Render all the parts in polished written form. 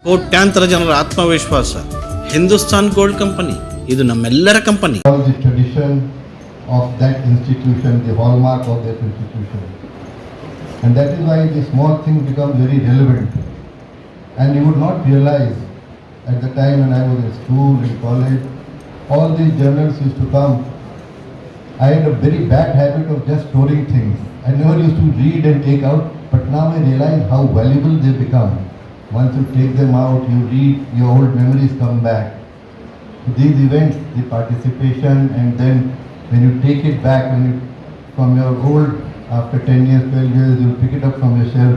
ಕೋಟ್ಯಾಂತರ ಜನರ ಆತ್ಮವಿಶ್ವಾಸ ಹಿಂದೂಸ್ತಾನ್ ಗೋಲ್ಡ್ ಕಂಪನಿ, ಇದು ನಮ್ಮೆಲ್ಲರ company. All the tradition of that institution, the hallmark of that institution. And that is why the small things become very relevant. And you would not realize at the time when I was in school, in college, all these journals used to come. I had a very bad habit of just storing things. I never used to read and take out, but now I realize how valuable they become. Once you take them out, you read, your old memories come back. These events, the participation, and then when you take it back, from your old, after 10 years, 12 years, you'll pick it up from your shelf,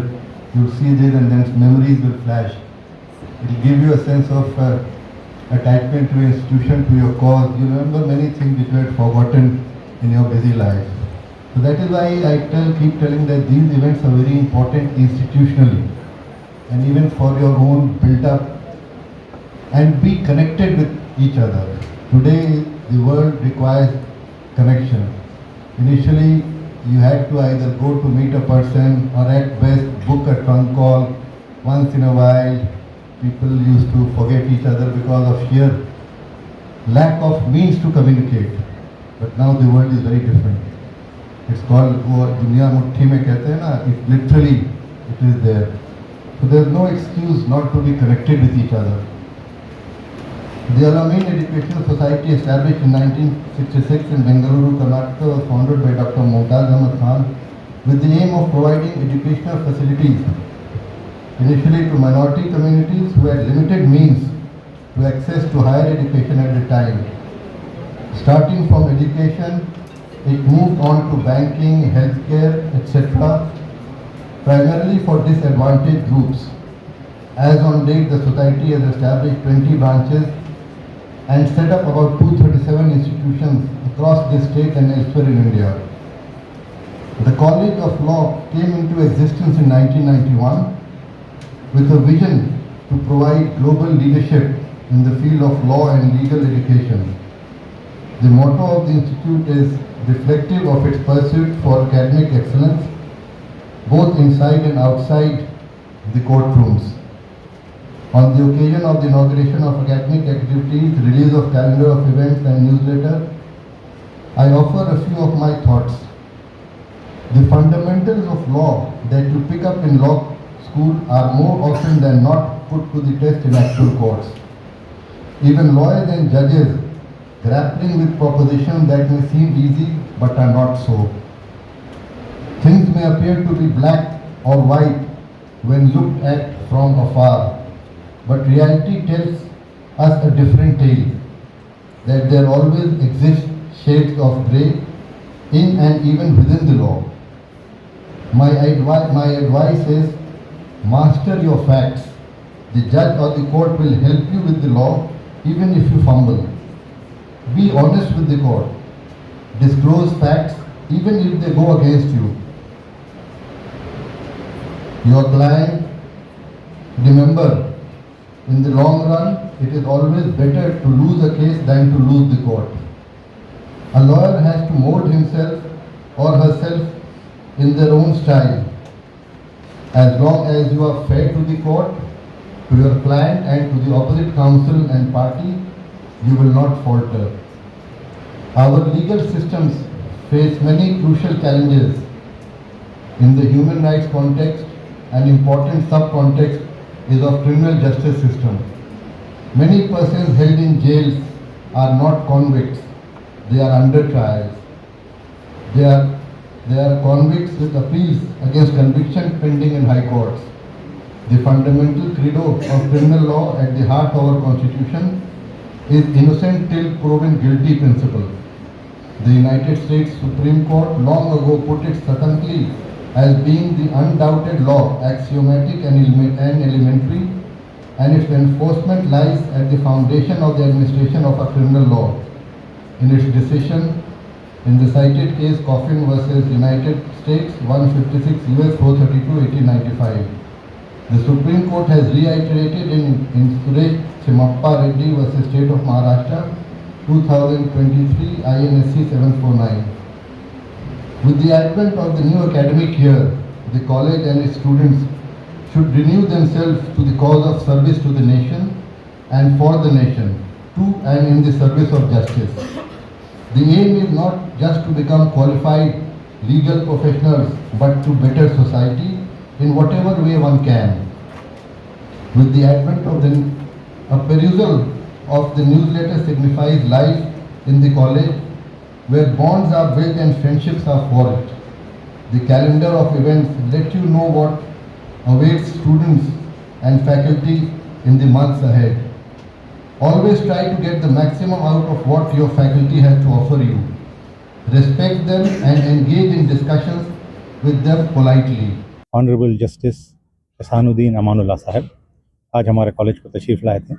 you'll see this, and then memories will flash. It will give you a sense of attachment to your institution, to your cause. You remember many things which you had forgotten in your busy life. So that is why I keep telling that these events are very important institutionally, and even for your own build-up, and be connected with each other. Today, the world requires connection. Initially, you had to either go to meet a person or at best book a trunk call. Once in a while, people used to forget each other because of sheer lack of means to communicate. But now the world is very different. It's called "Duniya Muthi mein kehte hain na," it literally it is there. So there is no excuse not to be connected with each other. The Al-Amin Educational Society, established in 1966 in Bengaluru, Karnataka, was founded by Dr. Mumtaz Ahmad Khan with the aim of providing educational facilities, initially to minority communities who had limited means to access to higher education at the time. Starting from education, it moved on to banking, healthcare, etc., primarily for disadvantaged groups. As on date, the society has established 20 branches and set up about 237 institutions across the state and elsewhere in India. The College of Law came into existence in 1991 with a vision to provide global leadership in the field of law and legal education. The motto of the institute is reflective of its pursuit for academic excellence, both inside and outside the courtrooms. On the occasion of the inauguration of academic activities, release of calendar of events and newsletter, I offer a few of my thoughts. The fundamentals of law that you pick up in law school are more often than not put to the test in actual courts. Even lawyers and judges grappling with propositions that may seem easy but are not so. Things may appear to be black or white when looked at from afar, but reality tells us a different tale, that there always exist shades of grey in and even within the law. My advice is, master your facts. The judge or the court will help you with the law even if you fumble. Be honest with the court. Disclose facts even if they go against you. Your client, remember, in the long run, it is always better to lose a case than to lose the court. A lawyer has to mold himself or herself in their own style. As long as you are fair to the court, to your client and to the opposite counsel and party, you will not falter. Our legal systems face many crucial challenges. In the human rights context, an important sub-context is of criminal justice system. Many persons held in jails are not convicts, they are under trials. They are convicts with appeals against conviction pending in high courts. The fundamental credo of criminal law at the heart of our constitution is innocent till proven guilty principle. The United States Supreme Court long ago put it succinctly as being the undoubted law, axiomatic and elementary, and its enforcement lies at the foundation of the administration of a criminal law. In its decision, in the cited case Coffin versus United States 156 US 432 1895, the Supreme Court has reiterated in Suresh Chimappa Reddy versus State of Maharashtra 2023 INSC 749. With the advent of the new academic year, the college and its students should renew themselves to the cause of service to the nation and for the nation, to and in the service of justice. The aim is not just to become qualified legal professionals, but to better society in whatever way one can. With the advent of a perusal of the newsletter signifies life in the college, where bonds are built and friendships are forged. The calendar of events let you know what awaits students and faculty in the months ahead. Always try to get the maximum out of what your faculty has to offer you. Respect them and engage in discussions with them politely. Honourable justice Ahsanuddin Amanullah साहब आज हमारे college को तशरीफ़ लाए थे।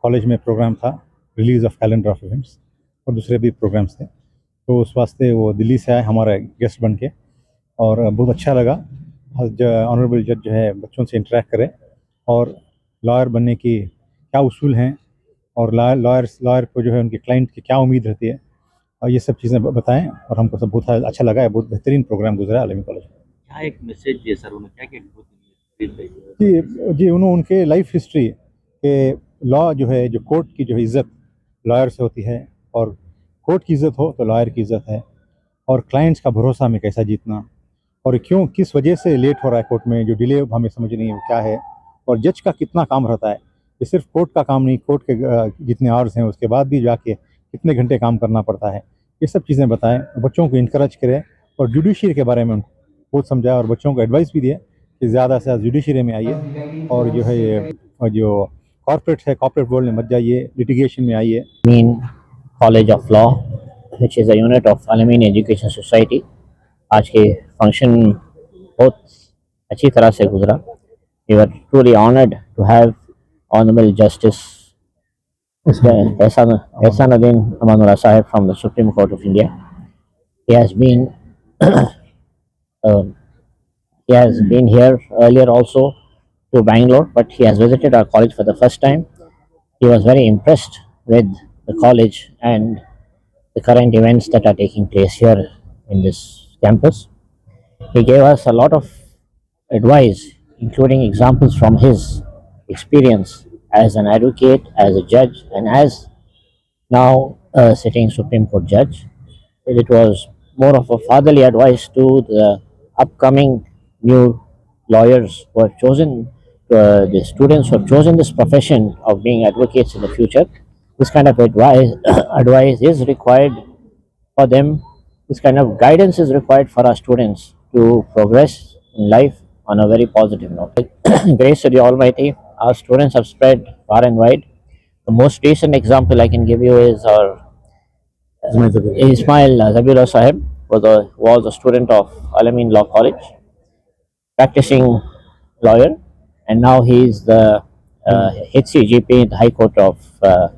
College में programme था release of calendar of events और दूसरे भी प्रोग्राम्स थे, तो उस वास्ते वो दिल्ली से आए हमारे गेस्ट बन के, और बहुत अच्छा लगा। ऑनरेबल जज जो है बच्चों से इंटरेक्ट करें और लॉयर बनने की क्या उसूल हैं और लॉयर को जो है उनके क्लाइंट की क्या उम्मीद रहती है, और ये सब चीज़ें बताएं। और हमको सब बहुत अच्छा लगा है, बहुत बेहतरीन प्रोग्राम गुजरा अलमी कॉलेज में। क्या एक मैसेज दिया सर, उन्होंने क्या जी उन्होंने उनके लाइफ हिस्ट्री के लॉ जो है, जो कोर्ट की जो इज़्ज़त लॉयर से होती है, और कोर्ट की इज़्ज़त हो तो लॉयर की इज़्ज़त है, और क्लाइंट्स का भरोसा में कैसा जीतना, और क्यों किस वजह से लेट हो रहा है कोर्ट में, जो डिले हमें समझ नहीं है वो क्या है, और जज का कितना काम रहता है। ये सिर्फ कोर्ट का काम नहीं, कोर्ट के जितने आवर्स हैं उसके बाद भी जाके कितने घंटे काम करना पड़ता है, ये सब चीज़ें बताएं, बच्चों को इनकरेज करें और जुडिशरी के बारे में उनको बहुत समझाया, और बच्चों को एडवाइस भी दिए कि ज़्यादा से ज़्यादा जुडिशरी में आइए, और जो है ये जो कॉर्पोरेट है कॉर्पोरेट वर्ल्ड में मत जाइए, लिटिगेशन में आइए। मीन college of law which is a unit of Al-Ameen education society, आज के फंक्शन बहुत अच्छी तरह से गुजरा। We are truly honoured to have honourable justice Ehsanuddin Amanullah Sahib from the Supreme Court of India. He has been here earlier also to Bangalore, but he has visited our college for the first time. He was very impressed with the college and the current events that are taking place here in this campus. He gave us a lot of advice, including examples from his experience as an advocate, as a judge, and as now a sitting Supreme Court judge. It was more of a fatherly advice to the upcoming new lawyers who have chosen, the students who have chosen this profession of being advocates in the future. This kind of advice is required for them. This kind of guidance is required for our students to progress in life on a very positive note. Grace to the Almighty, our students have spread far and wide. The most recent example I can give you is our Ismail Zabirullah Sahib, was a student of Al-Amin Law College, practicing lawyer, and now he is the HCGP in the High Court of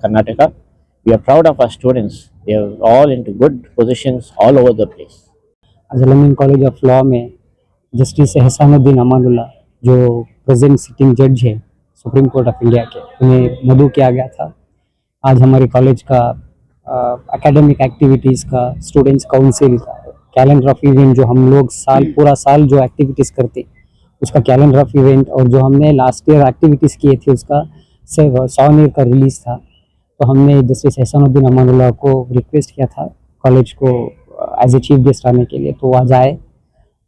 Karnataka. We are proud of our students. They are all into good positions all over the place. Al-Amin College of Law में justice Ahsanuddin Amanullah जो present sitting जज है supreme court of India के, उन्हें मदऊ किया गया था। आज हमारे कॉलेज का एकेडमिक एक्टिविटीज़ का, स्टूडेंट्स काउंसिल का, कैलेंडर ऑफ इवेंट जो हम लोग पूरा साल जो एक्टिविटीज़ करते उसका कैलेंडर ऑफ इवेंट, और जो हमने लास्ट ईयर एक्टिविटीज़ किए थे उसका 100 का रिलीज़ था। तो हमने जस्टिस एहसानुद्दीन अमानुल्लाह को रिक्वेस्ट किया था कॉलेज को एज ए चीफ गेस्ट आने के लिए, तो वो आज आए।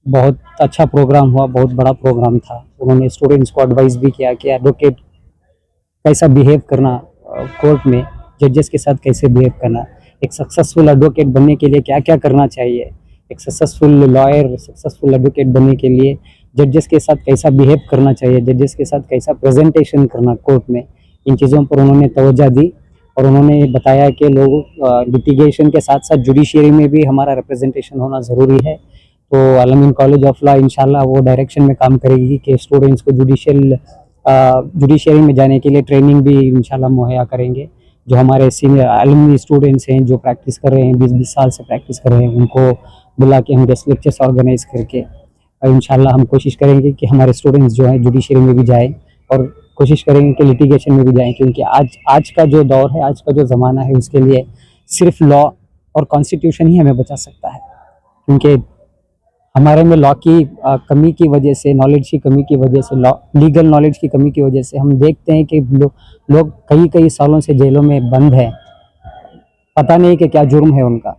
बहुत अच्छा प्रोग्राम हुआ, बहुत बड़ा प्रोग्राम था। उन्होंने स्टूडेंट्स को एडवाइस भी किया कि एडवोकेट कैसा बिहेव करना कोर्ट में, जजेस के साथ कैसे बिहेव करना, एक सक्सेसफुल एडवोकेट बनने के लिए क्या क्या करना चाहिए, एक सक्सेसफुल लॉयर, सक्सेसफुल एडवोकेट बनने के लिए जजेस के साथ कैसा बिहेव करना चाहिए, जजेस के साथ कैसा प्रेजेंटेशन करना कोर्ट में, इन चीज़ों पर उन्होंने तवज्जो दी। और उन्होंने बताया कि लोग लिटिगेशन के साथ साथ जुडिशरी में भी हमारा रिप्रेजेंटेशन होना ज़रूरी है। तो अल-अमीन कॉलेज ऑफ लॉ इंशाल्लाह वो डायरेक्शन में काम करेगी कि स्टूडेंट्स को जुडिशरी में जाने के लिए ट्रेनिंग भी इंशाल्लाह मुहैया करेंगे। जो हमारे सीनियर अलुमनी स्टूडेंट्स हैं जो प्रैक्टिस कर रहे हैं, 20-20 साल से प्रैक्टिस कर रहे हैं, उनको बुला के हम गेस्ट लेक्चर्स ऑर्गेनाइज करके इंशाल्लाह हम कोशिश करेंगे कि हमारे स्टूडेंट्स जो हैं जुडिशरी में भी जाएँ, और कोशिश करेंगे कि लिटिगेशन में भी जाएँ, क्योंकि आज का जो दौर है, आज का जो ज़माना है, उसके लिए सिर्फ लॉ और कॉन्स्टिट्यूशन ही हमें बचा सकता है। क्योंकि हमारे में लॉ की कमी की वजह से, नॉलेज की कमी की वजह से, लॉ लीगल नॉलेज की कमी की वजह से हम देखते हैं कि लोग कई कई सालों से जेलों में बंद हैं, पता नहीं कि क्या जुर्म है उनका।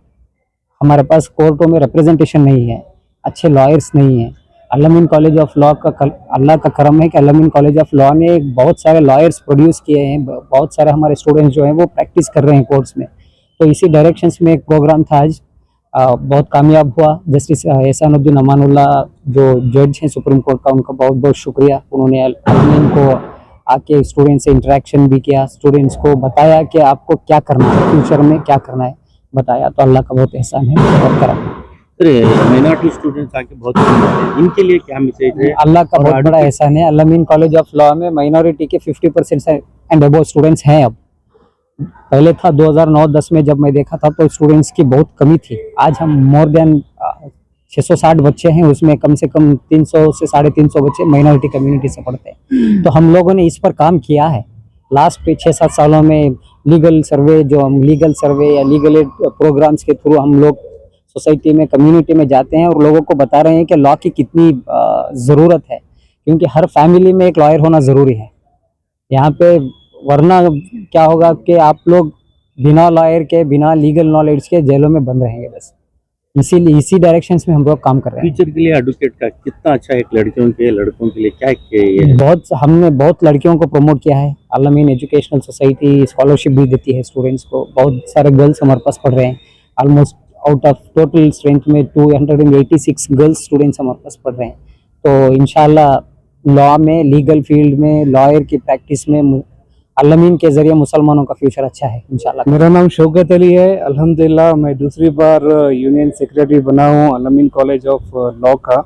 हमारे पास कोर्टों में रिप्रेजेंटेशन नहीं है, अच्छे लॉयर्स नहीं हैं। अल-अमीन कॉलेज ऑफ लॉ का अल्लाह का करम है कि अल-अमीन कॉलेज ऑफ लॉ ने बहुत सारे लॉयर्स प्रोड्यूस किए हैं, बहुत सारे हमारे स्टूडेंट्स जो हैं वो प्रैक्टिस कर रहे हैं कोर्ट्स में। तो इसी डायरेक्शंस में एक प्रोग्राम था आज, बहुत कामयाब हुआ। जस्टिस एहसानुद्दीन अमानुल्लाह जो जज हैं सुप्रीम कोर्ट का, उनका बहुत बहुत शुक्रिया। उन्होंने अल-अमीन को आके स्टूडेंट से इंटरेक्शन भी किया, स्टूडेंट्स को बताया कि आपको क्या करना है, फ्यूचर में क्या करना है बताया। तो अल्लाह का बहुत एहसान है और करम। माइनॉरिटी स्टूडेंट्स आके बहुत इनके लिए क्या मैसेज है? अल्लाह का बहुत बड़ा एहसान है। अल-अमीन कॉलेज ऑफ लॉ में माइनॉरिटी के 50% एंड अबव स्टूडेंट्स हैं अब। पहले था 2009-10 में जब मैं देखा था तो स्टूडेंट्स की बहुत कमी थी। आज हम मोर देन 660 बच्चे हैं, उसमें कम से कम 300 से 350 बच्चे माइनॉरिटी कम्युनिटी से पढ़ते हैं। तो हम लोगों ने इस पर काम किया है लास्ट 6-7 सालों में। लीगल सर्वे या लीगल एड प्रोग्राम्स के थ्रू हम लोग सोसाइटी में, कम्युनिटी में जाते हैं और लोगों को बता रहे हैं कि लॉ की कितनी ज़रूरत है, क्योंकि हर फैमिली में एक लॉयर होना ज़रूरी है यहाँ पे। वरना क्या होगा कि आप लोग बिना लॉयर के, बिना लीगल नॉलेज के जेलों में बंद रहेंगे बस। इसीलिए इसी डायरेक्शंस में हम लोग काम कर रहे हैं। फ्यूचर के लिए एडवोकेट का कितना अच्छा है, लड़कियों के लड़कों के लिए क्या है? हमने बहुत लड़कियों को प्रमोट किया है। अल-अमीन एजुकेशनल सोसाइटी स्कॉलरशिप भी देती है स्टूडेंट्स को। बहुत सारे गर्ल्स हमारे पास पढ़ रहे हैं। Almost out of total strength में 286 गर्ल्स स्टूडेंट्स हमारे पास पढ़ रहे हैं। तो इंशाल्लाह लॉ में, लीगल फील्ड में, लॉयर की प्रैक्टिस में अल-अमीन के ज़रिए मुसलमानों का फ्यूचर अच्छा है इंशाल्लाह। मेरा नाम शौकत अली है। अल्हम्दुलिल्लाह मैं दूसरी बार यूनियन सेक्रेटरी बना हूँ अल-अमीन कॉलेज ऑफ लॉ का।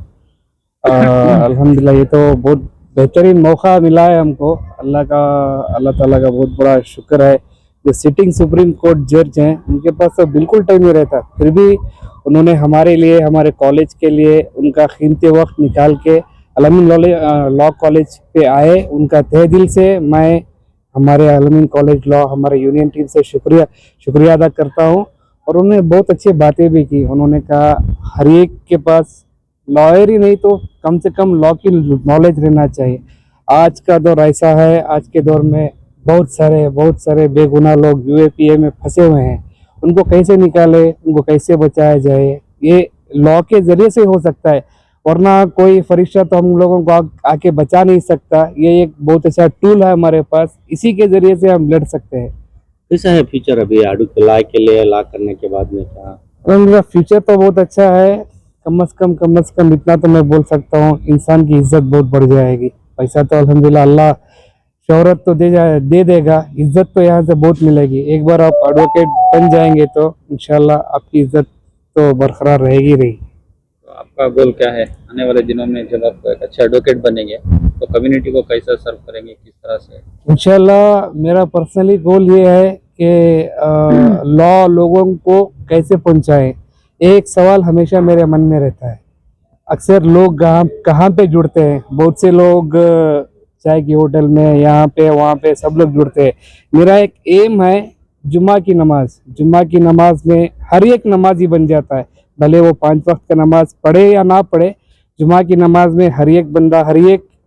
अल्हम्दुलिल्लाह ये तो बहुत बेहतरीन मौका मिला है हमको। अल्लाह ताला का बहुत बड़ा शुक्र है। जो सिटिंग सुप्रीम कोर्ट जज हैं उनके पास तो बिल्कुल टाइम नहीं रहता, फिर भी उन्होंने हमारे लिए, हमारे कॉलेज के लिए उनका कीमती वक्त निकाल के अल-अमीन लॉ कॉलेज पे आए। उनका तहे दिल से मैं हमारे अल-अमीन कॉलेज लॉ, हमारे यूनियन टीम से शुक्रिया अदा करता हूँ। और उन्होंने बहुत अच्छी बातें भी की। उन्होंने कहा हर एक के पास लॉयर ही नहीं तो कम से कम लॉ की नॉलेज रहना चाहिए। आज का दौर ऐसा है, आज के दौर में बहुत सारे बेगुनाह लोग यूएपीए में फंसे हुए हैं। उनको कैसे निकाले, उनको कैसे बचाया जाए, ये लॉ के ज़रिए से हो सकता है, वरना कोई फरिश्ता तो हम लोगों को आके बचा नहीं सकता। ये एक बहुत अच्छा टूल है हमारे पास, इसी के ज़रिए से हम लड़ सकते हैं। कैसा है फ्यूचर अभी लॉ के लिए, लॉ करने के बाद में क्या? मेरा फ्यूचर तो बहुत अच्छा है। कम से कम इतना तो मैं बोल सकता हूँ, इंसान की इज्जत बहुत बढ़ जाएगी। पैसा तो अल्हम्दुलिल्लाह अल्लाह शोहरत तो दे देगा, इज्जत तो यहाँ से बहुत मिलेगी। एक बार आप एडवोकेट बन जाएंगे तो इंशाल्लाह आपकी इज्जत तो बरकरार रहेगी। तो आपका गोल क्या है आने वाले दिनों में? जब आप एक अच्छे एडवोकेट बनेंगे तो कम्युनिटी को कैसा सर्व करेंगे, किस तरह से? इंशाल्लाह मेरा पर्सनली गोल ये है कि लॉ लोगों को कैसे पहुंचाए। एक सवाल हमेशा मेरे मन में रहता है, अक्सर लोग कहाँ पे जुड़ते हैं। बहुत से लोग चाय की होटल में, यहाँ पे वहाँ पे सब लोग जुड़ते हैं। मेरा एक एम है जुम्मा की नमाज में हर एक नमाजी बन जाता है, भले वो 5 वक्त का नमाज पढ़े या ना पढ़े। जुम्मा की नमाज में हर एक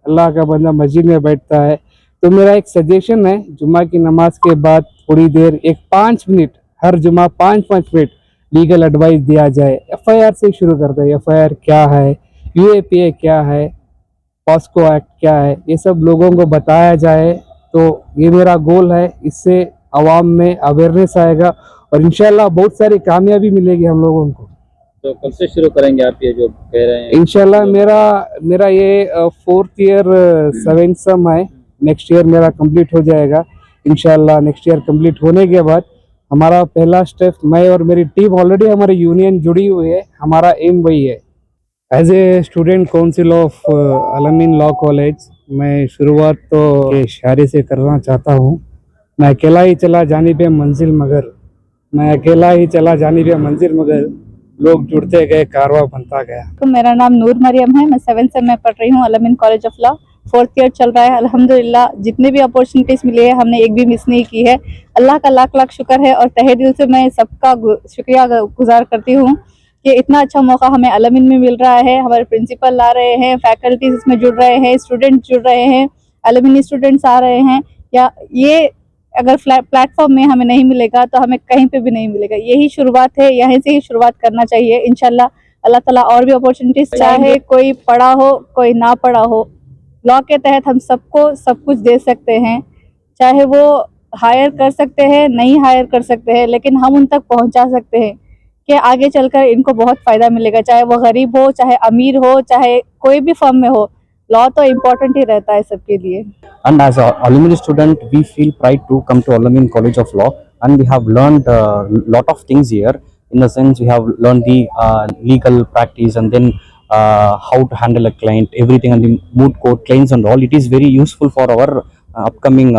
अल्लाह का बंदा मस्जिद में बैठता है। तो मेरा एक सजेशन है, जुम्मा की नमाज के बाद थोड़ी देर 5 मिनट हर जुम्मा 5 मिनट लीगल एडवाइस दिया जाए। एफआईआर से शुरू कर दे। एफआईआर क्या है, यूएपीए क्या है, पॉस्को एक्ट क्या है, ये सब लोगों को बताया जाए। तो ये मेरा गोल है, इससे आवाम में अवेयरनेस आएगा और इंशाल्लाह बहुत सारी कामयाबी मिलेगी हम लोगों को। तो कब से शुरू करेंगे आप ये जो कह रहे हैं? इंशाल्लाह मेरा ये 4th ईयर 7th सम है। नेक्स्ट ईयर मेरा कंप्लीट हो जाएगा इंशाल्लाह। नेक्स्ट ईयर कंप्लीट होने के बाद हमारा पहला स्टेप, मैं और मेरी टीम ऑलरेडी हमारी यूनियन जुड़ी हुई है, हमारा एम वही है। As a student council of Al-Amin law college मैं शुरुआत तो इशारे से करना चाहता हूँ। मैं अकेला ही चला जानी पे मंजिल मगर लोग जुड़ते गए, कारवा बनता गया। तो मेरा नाम नूर मरियम है। मैं 7th से मैं पढ़ रही हूँ Al-Amin college of law. 4th year चल रहा है। अल्हम्दुलिल्लाह जितने भी अपॉर्चुनिटीज मिली है हमने एक भी मिस नहीं की है। अल्लाह का लाख लाख शुक्र है और तहे दिल से मैं सबका शुक्रिया गुजार करती हूँ। कि इतना अच्छा मौका हमें अलमिन में मिल रहा है। हमारे प्रिंसिपल ला रहे हैं, फैकल्टीज इसमें जुड़ रहे हैं, स्टूडेंट जुड़ रहे हैं, अलमिनी स्टूडेंट्स आ रहे हैं। या ये अगर प्लेटफॉर्म में हमें नहीं मिलेगा तो हमें कहीं पे भी नहीं मिलेगा। यही शुरुआत है, यहीं से ही शुरुआत करना चाहिए। इंशाल्लाह अल्लाह ताला और भी अपॉर्चुनिटीज, चाहे कोई पढ़ा हो कोई ना पढ़ा हो, लॉ के तहत हम सबको सब कुछ दे सकते हैं। चाहे वो हायर कर सकते हैं, नहीं हायर कर सकते हैं, लेकिन हम उन तक पहुंचा सकते हैं कि आगे चलकर इनको बहुत फ़ायदा मिलेगा। चाहे वो गरीब हो, चाहे अमीर हो, चाहे कोई भी फर्म में हो, लॉ तो इम्पोर्टेंट ही रहता है सबके लिए। And as a alumni student, we feel pride to come to Al-Amin College of Law, and we have learned a lot of things here. In the sense, we have learned the legal practice, and then how to handle a client, everything, and the moot court claims and all. It is very useful for our upcoming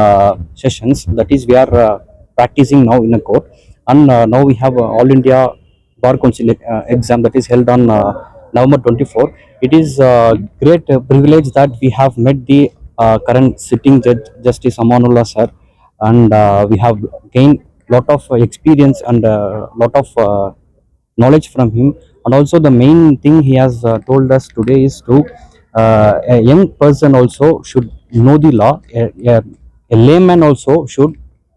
sessions. That is, we are practicing now in a court, and now we have All India Bar Council exam that is held on November 24. It is a great privilege that we have met the current sitting judge, Justice Amanullah sir, and we have gained lot of experience and lot of knowledge from him. And also the main thing he has told us today is to a young person also should know the law, a layman also should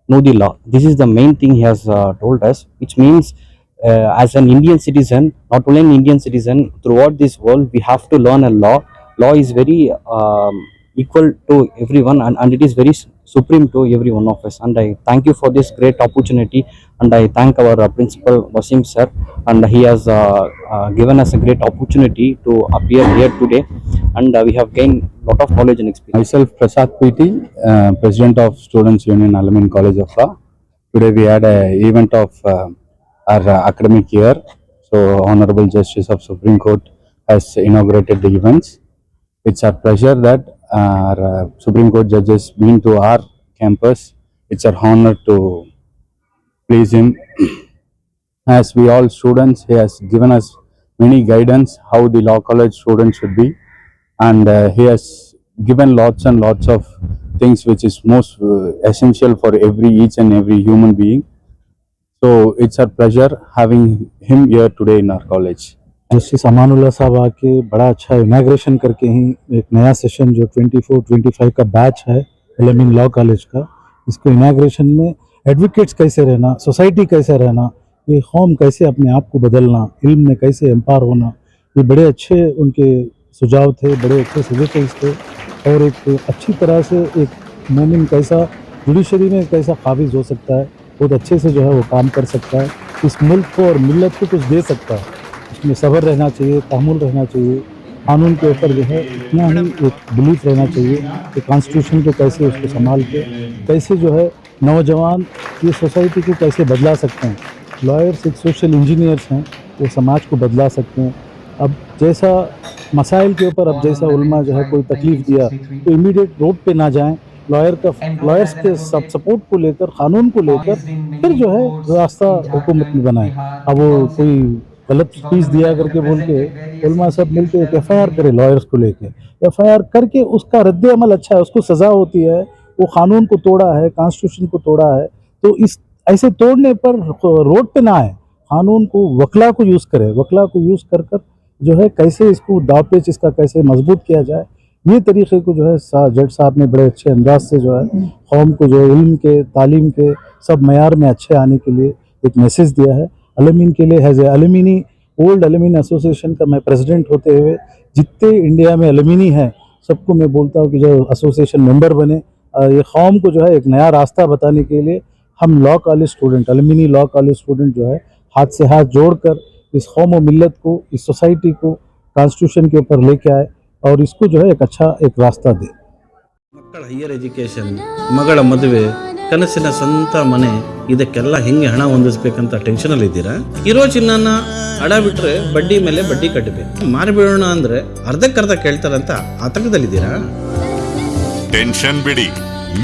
know the law. This is the main thing he has told us, which means as an Indian citizen, not only an Indian citizen, throughout this world we have to learn a law. Law is very equal to everyone, and it is very supreme to every one of us. And I thank you for this great opportunity, and I thank our principal Wasim sir, and he has given us a great opportunity to appear here today, and we have gained lot of knowledge and experience. Myself Prasad PT, President of Students Union Al-Amin College of Law. Today we had a event of our academic year. So Honorable Justice of Supreme Court has inaugurated the events. It's our pleasure that our Supreme Court judges been to our campus. It's our honor to please him. As we all students, he has given us many guidance how the law college students should be, and he has given lots and lots of things which is most essential for each and every human being. So it's our pleasure having him here today in our college. Justice Amanullah साहब आके बड़ा अच्छा inauguration करके ही एक नया session जो 24-25 का batch है Al-Amin लॉ कॉलेज का, इसके इनाग्रेशन में एडवोकेट्स कैसे रहना, सोसाइटी कैसे रहना, ये कौम कैसे अपने आप को बदलना, इल्म में कैसे एम्पावर होना, ये बड़े अच्छे उनके सुझाव थे, बड़े अच्छे सजेशंस थे। और एक अच्छी तरह से एक मोमिन कैसा जुडिशरी में कैसा काबिज हो सकता है, बहुत अच्छे से जो है वो काम कर सकता है, इस मुल्क को और मिल्लत को कुछ दे सकता है। उसमें सब्र रहना चाहिए, तहम्मुल रहना चाहिए, कानून के ऊपर जो है इतना ही एक बिलीफ रहना चाहिए कि कॉन्स्टिट्यूशन को कैसे उसको संभाल के कैसे जो है नौजवान ये सोसाइटी को कैसे बदला सकते हैं। लॉयर्स एक सोशल इंजीनियर्स हैं, वो समाज को बदला सकते हैं। अब जैसा मसाइल के ऊपर अब जैसा उलमा जो है कोई तकलीफ़ दिया तो इमीडिएट रोड पे ना जाएं, लॉयर्स के सपोर्ट को लेकर, कानून को लेकर फिर जो है रास्ता हुकूमत में बनाएं। अब वो कोई गलत फीस दिया करके बोल के उलमा सब मिलकर एक FIR करे लॉयर्स को लेके, FIR करके उसका रद्द अमल अच्छा है, उसको सज़ा होती है। वो कानून को तोड़ा है, कॉन्स्टिट्यूशन को तोड़ा है, तो इस ऐसे तोड़ने पर रोड पे ना आए, कानून को वकला को यूज़ करे, वकला को यूज़ कर कर जो है कैसे इसको दावपेच इसका कैसे मजबूत किया जाए, ये तरीक़े को जो है जज साहब ने बड़े अच्छे अंदाज से जो है कौम को जो इल्म के, तालीम के सब मयार में अच्छे आने के लिए एक मैसेज दिया है। Al-Amin के लिए has a alumni old Al-Amin association का मैं प्रेसिडेंट होते हुए जितने इंडिया में अलमिनी हैं सबको मैं बोलता हूँ कि जो एसोसिएशन मेंबर बने, ये कौम को जो है एक नया रास्ता बताने के लिए हम law college student, alumni law college student जो है हाथ से हाथ जोड़कर इस कौम व मिल्लत को, इस सोसाइटी को कॉन्स्टिट्यूशन के ऊपर लेके आए और इसको जो है एक अच्छा एक रास्ता दे। ಮಕ್ಕಳ ಹೈಯರ್ ಎಜುಕೇಷನ್, ಮಗಳ ಮದುವೆ, ಕನಸಿನ ಸ್ವಂತ ಮನೆ, ಇದಕ್ಕೆಲ್ಲ ಹೆಂಗೆ ಹಣ ಹೊಂದಿಸ್ಬೇಕಂತ ಟೆನ್ಷನಲ್ಲಿ ಇದ್ದೀರಾ? ಇರೋ ಚಿನ್ನನ ಅಡ ಬಿಟ್ರೆ ಬಡ್ಡಿ ಮೇಲೆ ಬಡ್ಡಿ ಕಟ್ಟಬೇಕು, ಮಾರಿಬಿಡೋಣ ಅಂದ್ರೆ ಅರ್ಧಕ್ಕರ್ಧ ಕೇಳ್ತಾರಂತ ಆತಂಕದಲ್ಲಿದ್ದೀರಾ? ಟೆನ್ಷನ್ ಬಿಡಿ,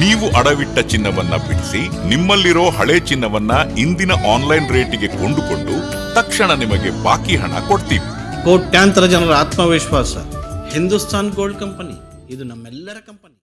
ನೀವು ಅಡವಿಟ್ಟ ಚಿನ್ನವನ್ನ ಬಿಡಿಸಿ ನಿಮ್ಮಲ್ಲಿರೋ ಹಳೆ ಚಿನ್ನವನ್ನ ಇಂದಿನ ಆನ್ಲೈನ್ ರೇಟಿಗೆ ಕೊಂಡುಕೊಂಡು ತಕ್ಷಣ ನಿಮಗೆ ಬಾಕಿ ಹಣ ಕೊಡ್ತೀವಿ. ಕೋಟ್ಯಾಂತರ ಜನರ ಆತ್ಮವಿಶ್ವಾಸ ಹಿಂದೂಸ್ತಾನ್ ಗೋಲ್ಡ್ ಕಂಪನಿ, ಇದು ನಮ್ಮೆಲ್ಲರ ಕಂಪನಿ.